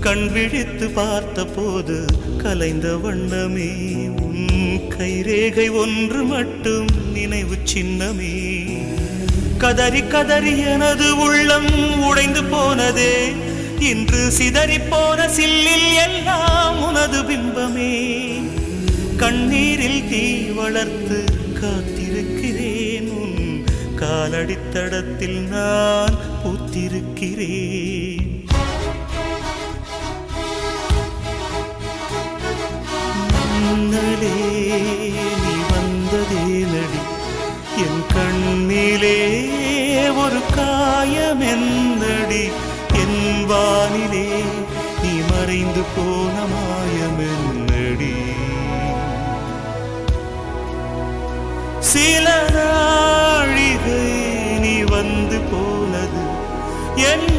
கண் விழித்து பார்த்த போது கலைந்த வண்ணமே உன் கைரேகை ஒன்று மட்டும் நினைவு சின்னமே. கதறி கதறி எனது உள்ளம் உடைந்து போனதே, இன்று சிதறி போன சில்லில் எல்லாம் உனது பிம்பமே. கண்ணீரில் தீ வளர்த்து காத்திருக்கிறேன், உன் காலடித்தடத்தில் நான் பூத்திருக்கிறேன். மன்னலே நீ வந்ததே நடி, என் கண்ணிலே ஒரு காயம் என்னடி. என் வானிலே நீ மறைந்து போன மாயம் என்னடி. சில நாழிகை நீ வந்து போனது என்